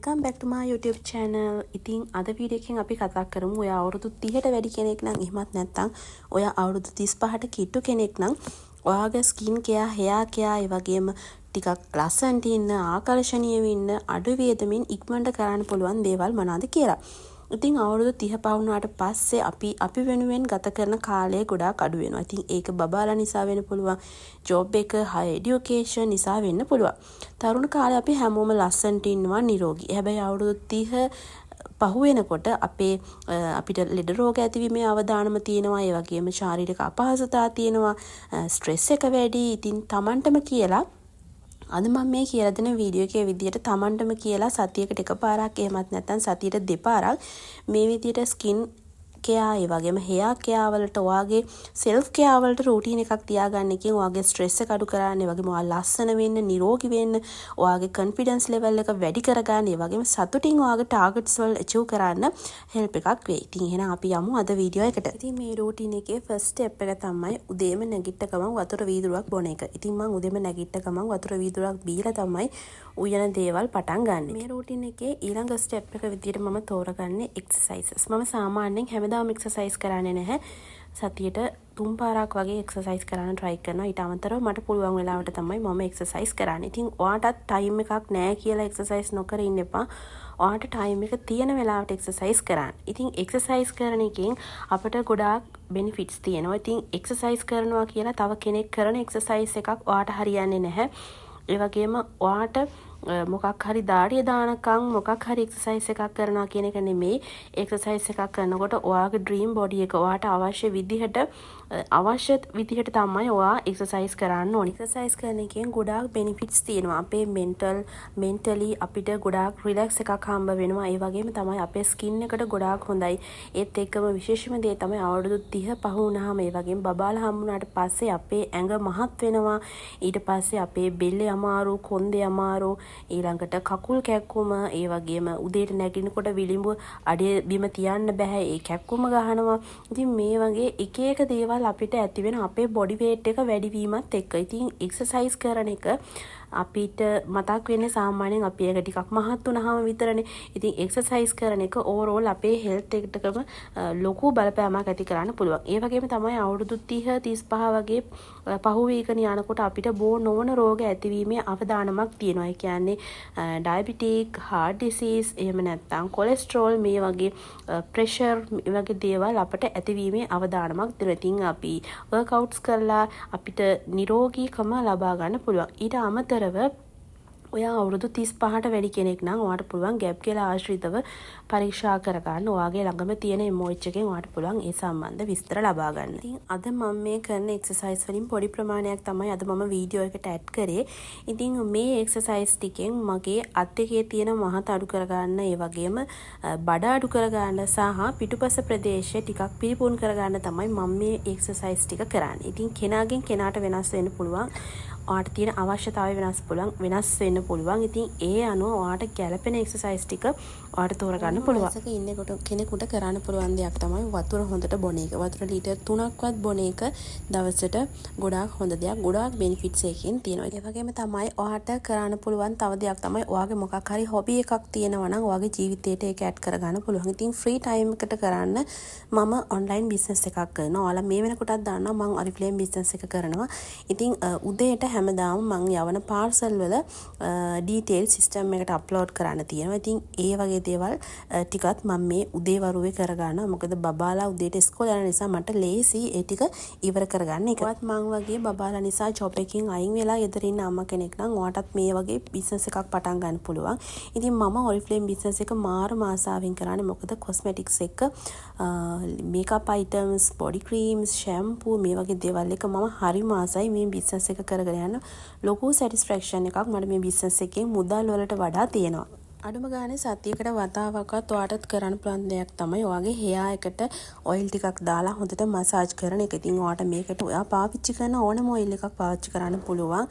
welcome back to my YouTube channel. ඉතින් අද video එකෙන් අපි කතා කරමු ඔයා අවුරුදු 30ට වැඩි කෙනෙක් නම් එහෙමත් නැත්නම් ඔයා අවුරුදු 35ට කිට්ටු කෙනෙක් නම් ඔයාගේ ස්කින් කෙයා, හෙයා කෙයා, ඒ වගේම ටිකක් ලස්සනට ඉන්න, ආකර්ෂණීයව ඉන්න, අඩු වේදමින් ඉක්මනට කරන්න පුළුවන් දේවල් මොනවාද කියලා. ඉතින් අවුරුදු 30 පවුනාට පස්සේ අපි වෙනුවෙන් ගත කරන කාලය ගොඩාක් අඩු වෙනවා. ඉතින් ඒක බබාලා නිසා වෙන්න පුළුවන්, ජොබ් එක, හයි එඩියුකේෂන් නිසා වෙන්න පුළුවන්. තරුණ කාලේ අපි හැමෝම ලස්සනට ඉන්නවා, නිරෝගී. හැබැයි අවුරුදු 30 පහු වෙනකොට අපිට ලෙඩ රෝග ඇතිවීමේ අවදානම තියෙනවා. ඒ වගේම ශාරීරික අපහසුතා තියෙනවා, ස්ට්‍රෙස් එක වැඩි. ඉතින් Tamanටම කියලා අද මම මේ කියලා දෙන වීඩියෝ එකේ විදියට Tamanටම කියලා සතියකට එකපාරක් එහෙමත් නැත්නම් සතියට දෙපාරක් මේ විදියට ස්කින් කෙයා, ඒ වගේම හෙයා කෙයා වලට ඔයාගේ සෙල්ෆ් කෙයා වලට රූටින් එකක් තියාගන්න එකෙන් ඔයාගේ ස්ට්‍රෙස් එක අඩු කරන්න, ඒ වගේම ඔයා ලස්සන වෙන්න, නිරෝගී වෙන්න, ඔයාගේ කොන්ෆිඩන්ස් ලෙවල් එක වැඩි කරගන්න, ඒ වගේම සතුටින් ඔයාගේ ටාගට්ස් වල අචීව් කරන්න හෙල්ප් එකක් වෙයි. ඉතින් එහෙනම් අපි යමු අද වීඩියෝ එකට. ඉතින් මේ රූටින් එකේ ෆස්ට් ස්ටෙප් එක තමයි උදේම නැගිට ගමන් වතුර වීදුරුවක් බොන එක. ඉතින් මම උදේම නැගිට ගමන් වතුර වීදුරුවක් බීලා තමයි උයන දේවල් පටන් ගන්න. මේ රූටින් එකේ ඊළඟ ස්ටෙප් එක විදියට මම තෝරගන්නේ එක්සර්සයිසස්. මම සාමාන්‍යයෙන් හැමදාම එක්සර්සයිස් කරන්නේ නැහැ. සතියට 3 පාරක් වගේ එක්සර්සයිස් කරන්න try කරනවා. ඊට අමතරව මට පුළුවන් වෙලාවට තමයි මම එක්සර්සයිස් කරන්නේ. ඉතින් ඔයාටත් ටයිම් එකක් නැහැ කියලා එක්සර්සයිස් නොකර ඉන්න එපා. ඔයාට ටයිම් එක තියෙන වෙලාවට එක්සර්සයිස් කරන්න. ඉතින් එක්සර්සයිස් කරන එකෙන් අපිට ගොඩාක් බෙනිෆිට්ස් තියෙනවා. ඉතින් එක්සර්සයිස් කරනවා කියලා තව කෙනෙක් කරන එක්සර්සයිස් එකක් ඔයාට හරියන්නේ නැහැ. ඒ වගේම ඔයාට මොකක් හරි දාඩිය දානකම් මොකක් හරි එක්සර්සයිස් එකක් කරනවා කියන එක නෙමෙයි. එක්සර්සයිස් එකක් කරනකොට ඔයාගේ ඩ්‍රීම් බොඩි එක ඔයාට අවශ්‍ය විදිහට තමයි ඔයා එක්සර්සයිස් කරන්න ඕනේ. එක්සර්සයිස් කරන එකෙන් ගොඩාක් බෙනිෆිට්ස් තියෙනවා. අපේ මෙන්ටලි අපිට ගොඩාක් රිලැක්ස් එකක් හම්බ වෙනවා. ඒ වගේම තමයි අපේ ස්කින් එකට ගොඩාක් හොඳයි. ඒත් එක්කම විශේෂම දේ තමයි අවුරුදු 30 පහ වුණාම ඒ වගේම බබාලා හම්බුනාට පස්සේ අපේ ඇඟ මහත් වෙනවා. ඊට පස්සේ අපේ බෙල්ලේ අමාරු, කොන්දේ අමාරු, ඊළඟට කකුල් කැක්කුම, ඒ වගේම උදේට නැගිනකොට විලිඹු අඩිය බිම තියන්න බෑ, ඒ කැක්කුම ගහනවා. ඉතින් මේ වගේ එක එක දේවල් අපිට ඇති වෙන අපේ බොඩි වේට් එක වැඩි වීමත් එක්ක. ඉතින් එක්සර්සයිස් කරන එක අපිට මතක් වෙන්නේ සාමාන්‍යයෙන් අපි එක ටිකක් මහත් වුණාම විතරනේ. ඉතින් එක්සර්සයිස් කරන එක ඕවරෝල් අපේ හෙල්ත් එකටම ලොකු බලපෑමක් ඇති කරන්න පුළුවන්. ඒ වගේම තමයි අවුරුදු 30 35 වගේ පහු වීකන යනකොට අපිට බෝ නොවන රෝග ඇතිවීමේ අවදානමක් තියෙනවා. ඒ කියන්නේ ඩයබටික්, හાર્ට් ඩිසීස්, එහෙම නැත්නම් කොලෙස්ටරෝල්, මේ වගේ ප්‍රෙෂර්, මේ වගේ දේවල් අපිට ඇතිවීමේ අවදානමක් දෙනවා. ඉතින් අපි වර්ක්අවුට්ස් කරලා අපිට නිරෝගීකම ලබා ගන්න පුළුවන්. ඊට අමතරව ඔයා අවුරුදු 35ට වැඩි කෙනෙක් නම් ඔයාට පුළුවන් ගැප් කියලා ආශ්‍රිතව පරීක්ෂා කරගන්න. ඔයාගේ ළඟම තියෙන MOH එකෙන් ඔයාට පුළුවන් ඒ සම්බන්ධ විස්තර ලබා ගන්න. ඉතින් අද මම මේ කරන එක්සර්සයිස් වලින් පොඩි ප්‍රමාණයක් තමයි අද මම වීඩියෝ එකට ඇඩ් කරේ. ඉතින් මේ එක්සර්සයිස් ටිකෙන් මගේ අත් දෙකේ තියෙන මහත අඩු කරගන්න, ඒ වගේම බඩ අඩු කරගන්න සහ පිටුපස ප්‍රදේශය ටිකක් පිරිපුන් කරගන්න තමයි මම මේ එක්සර්සයිස් ටික කරන්නේ. ඉතින් කෙනාගෙන් කෙනාට වෙනස් වෙන්න පුළුවන්. ඔයාට තියෙන අවශ්‍යතාවය වෙනස් වෙන්න පුළුවන්. ඉතින් ඒ අනුව ඔයාට ගැළපෙන එක්සර්සයිස් ටික ඔයාට තෝරගන්න පුළුවන්. ඒක ඉන්නකොට කෙනෙකුට කරන්න පුළුවන් දෙයක් තමයි වතුර හොඳට බොන එක. වතුර ලීටර් 3ක්වත් බොන එක දවසට ගොඩාක් හොඳ දෙයක්. ගොඩාක් බෙනිෆිට්ස් එකකින් තියෙනවා. ඒ වගේම තමයි ඔයාට කරන්න පුළුවන් තව දෙයක් තමයි ඔයාගේ මොකක් හරි හොබි එකක් තියෙනවා නම් ඔයාගේ ජීවිතේට ඒක ඇඩ් කරගන්න පුළුවන්. ඉතින් ෆ්‍රී ටයිම් එකට කරන්න මම ඔන්ලයින් බිස්නස් එකක් කරනවා. ඔයාලා මේ වෙනකොටත් දන්නවා මම ඔරිෆ්ලේම් බිස්නස් එක කරනවා. ඉතින් උදේට හැමදාම මම යවන පාර්සල් වල ඩීටේල් සිස්ටම් එකට අප්ලෝඩ් කරන්න තියෙනවා. ඉතින් ඒ වගේ දේවල් ටිකත් මම මේ උදේ වරුවේ කරගන්නවා. මොකද බබාලා උදේට ඉස්කෝලේ යන නිසා මට ලේසි ඒ ටික ඉවර කරගන්න. ඒකවත් මම වගේ බබාලා නිසා ජොබ් එකකින් අයින් වෙලා ගෙදර ඉන්න අම්මා කෙනෙක් නම් ඔයාටත් මේ වගේ බිස්නස් එකක් පටන් ගන්න පුළුවන්. ඉතින් මම ඔරිෆ්ලේම් බිස්නස් එක මාරු ආසාවෙන් කරන්නේ. මොකද කොස්මෙටික්ස් එක, makeup items, body creams, shampoo, මේ වගේ දේවල් එක මම හරිම ආසයි මේ බිස්නස් එක කරගෙන යන. ලොකු සැටිස්ෆැක්ෂන් එකක් මට මේ බිස්නස් එකේ මුදල් වලට වඩා තියෙනවා. අඩුම ගානේ සතියකට වතාවක්වත් ඔයාටත් කරන්න පුළුවන් දෙයක් තමයි ඔයාගේ හෙයා එකට ඔයිල් ටිකක් දාලා හොඳට මසාජ් කරන එක. ඉතින් ඔයාට මේකට ඔයා පාවිච්චි කරන ඕනම ඔයිල් එකක් පාවිච්චි කරන්න පුළුවන්.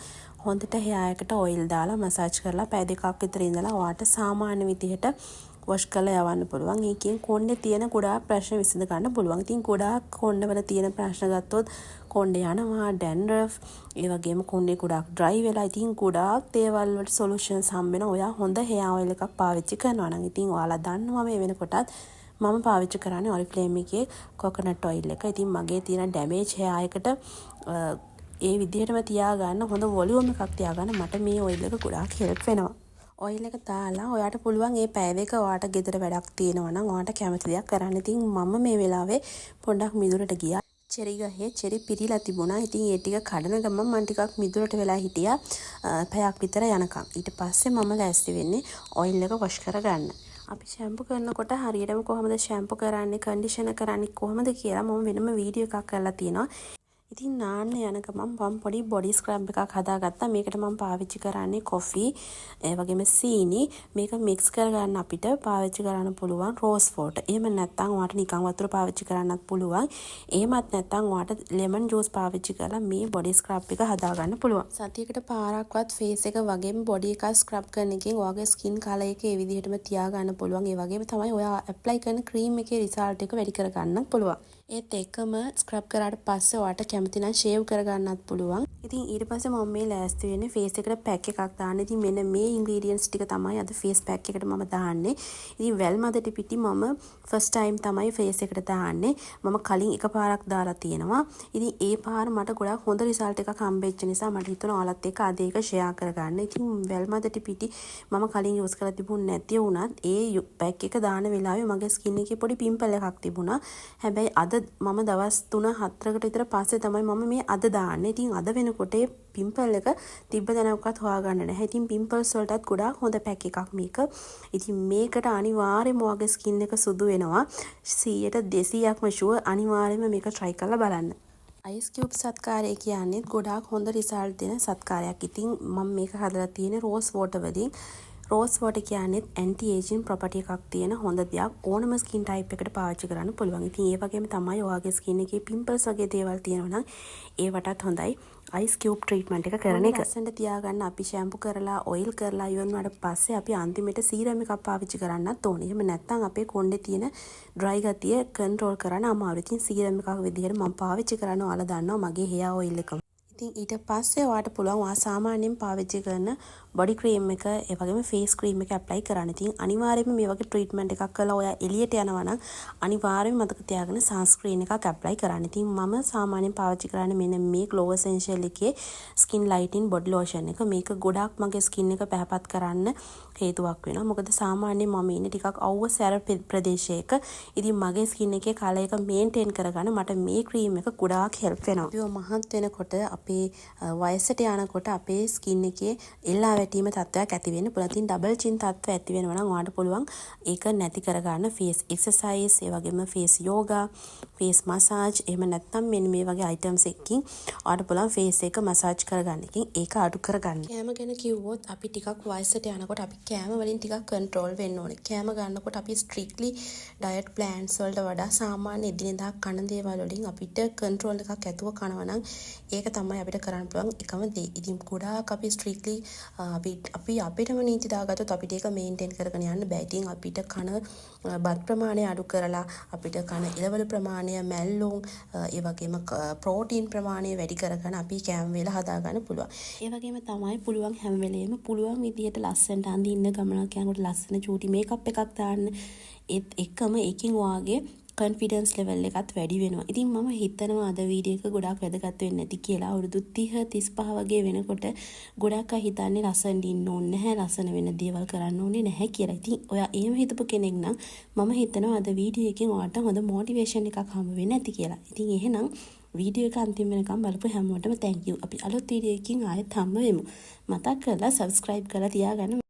හොඳට හෙයා එකට ඔයිල් දාලා මසාජ් කරලා පැය 2ක් විතර ඉඳලා ඔයාට සාමාන්‍ය විදිහට වොෂ් කරලා යවන්න පුළුවන්. ඒකෙන් කොණ්ඩේ තියෙන ගොඩාක් ප්‍රශ්න විසඳ ගන්න පුළුවන්. ඉතින් ගොඩාක් කොණ්ඩවල තියෙන ප්‍රශ්න ගත්තොත් කොණ්ඩේ යනවා, ඩැන්ඩ්‍රෆ්, ඒ වගේම කොණ්ඩේ ගොඩාක් ඩ්‍රයි වෙලා. ඉතින් ගොඩාක් දේවල් වලට සොලියුෂන්ස් හම්බ වෙනවා. ඔයා හොඳ හෙයා ඔයිල් එකක් පාවිච්චි කරනවා නම්. ඉතින් ඔයාලා දන්නවා මේ වෙනකොටත් මම පාවිච්චි කරන්නේ ඔරිෆ්ලේම් එකේ කොකනට් ඔයිල් එක. ඉතින් මගේ තියෙන ඩැමේජ් හෙයා එකට ඒ විදිහටම තියාගන්න හොඳ වොලියුම් එකක් තියාගන්න මට මේ ඔයිල් එක ගොඩාක් හෙල්ප් වෙනවා. ඔයිල් එක දාලා ඔයාට පුළුවන් මේ පැය දෙක ඔයාට ගෙදර වැඩක් තියෙනවා නම් ඔයාට කැමති දෙයක් කරන්න. ඉතින් මම මේ වෙලාවේ පොඩ්ඩක් මිදුරට ගියා. චෙරි ගහේ චෙරි පිරීලා තිබුණා. ඉතින් ඒ ටික කඩන ගමන් මම ටිකක් මිදුරට වෙලා හිටියා පැයක් විතර යනකම්. ඊට පස්සේ මම ලෑස්ති වෙන්නේ ඔයිල් එක වොෂ් කරගන්න. අපි ෂැම්පු කරනකොට හරියටම කොහොමද ෂැම්පු කරන්නේ, කන්ඩිෂනර් කරන්නේ කොහොමද කියලා මම වෙනම වීඩියෝ එකක් කරලා තියෙනවා. ඉතින් නාන්න යනක මම පොඩි බොඩි ස්ක්‍රබ් එකක් හදාගත්තා. මේකට මම පාවිච්චි කරන්නේ කොෆි, ඒ වගේම සීනි. මේක මික්ස් කරගන්න අපිට පාවිච්චි කරන්න පුළුවන් රෝස් වෝටර්. එහෙම නැත්නම් ඔයාට නිකන් වතුර පාවිච්චි කරන්නත් පුළුවන්. එහෙමත් නැත්නම් ඔයාට ලෙමන් ජූස් පාවිච්චි කරලා මේ බොඩි ස්ක්‍රබ් එක හදාගන්න පුළුවන්. සතියකට පාරක්වත් ෆේස් එක වගේම බොඩි එක ස්ක්‍රබ් කරන එකෙන් ඔයාගේ ස්කින් කලර් එක ඒ විදිහටම තියාගන්න පුළුවන්. ඒ වගේම තමයි ඔයා ඇප්ලයි කරන ක්‍රීම් එකේ රිසල්ට් එක වැඩි කරගන්නත් පුළුවන්. ඒත් එකම ස්ක්‍රබ් කරාට පස්සේ ඔයාට කැමති නම් ෂේව් කරගන්නත් පුළුවන්. ඉතින් ඊට පස්සේ මම මේ ලෑස්ති වෙන්නේ ෆේස් එකට පැක් එකක් දාන්න. ඉතින් මෙන්න මේ ඉන්ග්‍රීඩියන්ට්ස් ටික තමයි අද ෆේස් පැක් එකට මම දාන්නේ. ඉතින් වැල් මදට පිටි මම ෆස්ට් ටයිම් තමයි ෆේස් එකට දාන්නේ. මම කලින් එකපාරක් දාලා තියෙනවා. ඉතින් ඒ පාර මට ගොඩක් හොඳ රිසල්ට් එකක් හම්බෙච්ච නිසා මට හිතුණා ඔයාලත් එක්ක අද ඒක ෂෙයා කරගන්න. ඉතින් වැල් මදට පිටි මම කලින් යූස් කරලා තිබුණ නැති වුණත් ඒ පැක් එක දාන වෙලාවේ මගේ ස්කින් එකේ පොඩි පිම්පල් එකක් තිබුණා. හැබැයි අද මම දවස් 3-4කට විතර පස්සේ තමයි මම මේ අද දාන්නේ. ඉතින් අද වෙනකොට පිම්පල් එක තිබ්බ දැනක්වත් හොයාගන්න නැහැ. ඉතින් පිම්පල්ස් වලටත් ගොඩාක් හොඳ පැක් එකක් මේක. ඉතින් මේකට අනිවාර්යයෙන්ම ඔයාගේ ස්කින් එක සුදු වෙනවා. 100%ක්ම ෂුවර්. අනිවාර්යයෙන්ම මේක try කරලා බලන්න. අයිස් කියුබ් සත්කාරය කියන්නේ ගොඩාක් හොඳ රිසල්ට් දෙන සත්කාරයක්. ඉතින් මම මේක හදලා තියෙන්නේ රෝස් වෝටර් වලින්. රෝස් වෝටර් කියන්නේ ඇන්ටි ඒජින් ප්‍රොපර්ටි එකක් තියෙන හොඳ දෙයක්. ඕනම ස්කින් ටයිප් එකකට පාවිච්චි කරන්න පුළුවන්. ඉතින් ඒ වගේම තමයි ඔයාගේ ස්කින් එකේ පිම්පල්ස් වගේ දේවල් තියෙනවා නම් ඒවටත් හොඳයි අයිස් කියුබ් ට්‍රීට්මන්ට් එක කරන එක. ලස්සනට තියාගන්න අපි ෂැම්පු කරලා ඔයිල් කරලා ඉවරනට පස්සේ අපි අන්තිමට සීරම් එකක් පාවිච්චි කරන්නත් ඕනේ. එහෙම නැත්නම් අපේ කොණ්ඩේ තියෙන ඩ්‍රයි ගතිය කන්ට්‍රෝල් කරන්න අමාරුයි. ඉතින් සීරම් එකක් විදිහට මම පාවිච්චි කරනවා. ඔයාලා දන්නවා මගේ හෙයා ඔයිල් එක. ඉතින් ඊට පස්සේ ඔයාට පුළුවන් ඔයා සාමාන්‍යයෙන් පාවිච්චි කරන බොඩි ක්‍රීම් එක ඒ වගේම ෆේස් ක්‍රීම් එක ඇප්ලයි කරන්න. ඉතින් අනිවාර්යයෙන්ම මේ වගේ ට්‍රීට්මන්ට් එකක් කරලා ඔයා එළියට යනවා නම් අනිවාර්යයෙන්ම මතක තියාගන්න සන්ස්ක්‍රීන් එකක් ඇප්ලයි කරන්න. ඉතින් මම සාමාන්‍යයෙන් පාවිච්චි කරන්නේ මෙන්න මේ Glow Essential එකේ ස්කින් ලයිටින් බොඩි ලෝෂන් එක. මේක ගොඩාක් මගේ ස්කින් එක පැහැපත් කරන්න හේතුවක් වෙනවා. මොකද සාමාන්‍යයෙන් මම ඉන්නේ ටිකක් අවුව සැර ප්‍රදේශයක. ඉතින් මගේ ස්කින් එකේ කලර් එක මේන්ටේන් කරගන්න මට මේ ක්‍රීම් එක ගොඩාක් හෙල්ප් වෙනවා. අපි මහත් වෙනකොට අපේ වයසට යනකොට අපේ ස්කින් එකේ එල්ලා වැටීම තත්ත්වයක් ඇති වෙන්න පුළුවන්. ඉතින් ඩබල් චින් තත්ත්වය ඇති වෙනවා නම් ඔයාලට පුළුවන් ඒක නැති කරගන්න ෆේස් එක්සර්සයිස්, ඒ වගේම ෆේස් යෝගා, ෆේස් මසාජ්, එහෙම නැත්නම් මෙන්න මේ වගේ අයිටම්ස් එකකින් ඔයාලට පුළුවන් ෆේස් එක මසාජ් කරගන්න. එකකින් ඒක අඩු කරගන්න. කෑම ගැන කිව්වොත් අපි ටිකක් වයසට යනකොට අපි කෑම වලින් ටිකක් කන්ට්‍රෝල් වෙන්න ඕනේ. කෑම ගන්නකොට අපි ස්ට්‍රික්ට්ලි ඩයට් ප්ලෑන්ස් වලට වඩා සාමාන්‍ය එදිනෙදා කන දේවල් වලින් අපිට කන්ට්‍රෝල් එකක් ඇතුව කනවා නම් ඒක තමයි අපිට කරන්න පුළුවන් එකම දේ. ඉතින් ගොඩාක් අපි ස්ට්‍රික්ට්ලි අපි අපිටම නීති දාගත්තොත් අපිට ඒක මේන්ටේන් කරගෙන යන්න බෑ. ඉතින් අපිට කන බත් ප්‍රමාණය අඩු කරලා අපිට කන එළවලු ප්‍රමාණය, මැල්ලුම්, ඒ වගේම ප්‍රෝටීන් ප්‍රමාණය වැඩි කරගෙන අපි කෑම වේල හදාගන්න පුළුවන්. ඒ වගේම තමයි පුළුවන් හැම වෙලේම පුළුවන් විදියට ලස්සනට අඳින්න ගමනක් යනකොට ලස්සන චූටි මේකප් එකක් දාන්න. ඒත් එකම එකකින් වාගේ කොන්ෆිඩන්ස් ලෙවල් එකත් වැඩි වෙනවා. ඉතින් මම හිතනවා අද වීඩියෝ එක ගොඩාක් වැදගත් වෙන්නේ නැති කියලා. අවුරුදු 30-35 වගේ වෙනකොට ගොඩක් අය හිතන්නේ ලස්සන ඉන්න ඕනේ නැහැ, ලස්සන වෙන දේවල් කරන්න ඕනේ නැහැ කියලා. ඉතින් ඔයා එහෙම හිතපු කෙනෙක් නම් මම හිතනවා අද වීඩියෝ එකෙන් ඔයාට හොඳ මොටිවේෂන් එකක් හම්බ වෙන්නේ නැති කියලා. ඉතින් එහෙනම් වීඩියෝ එක අන්තිම වෙනකම් බලපු හැමෝටම thank you. අපි අලුත් වීඩියෝ එකකින් ආයෙත් හම්බ වෙමු. මතක් කරලා subscribe කරලා තියාගන්න.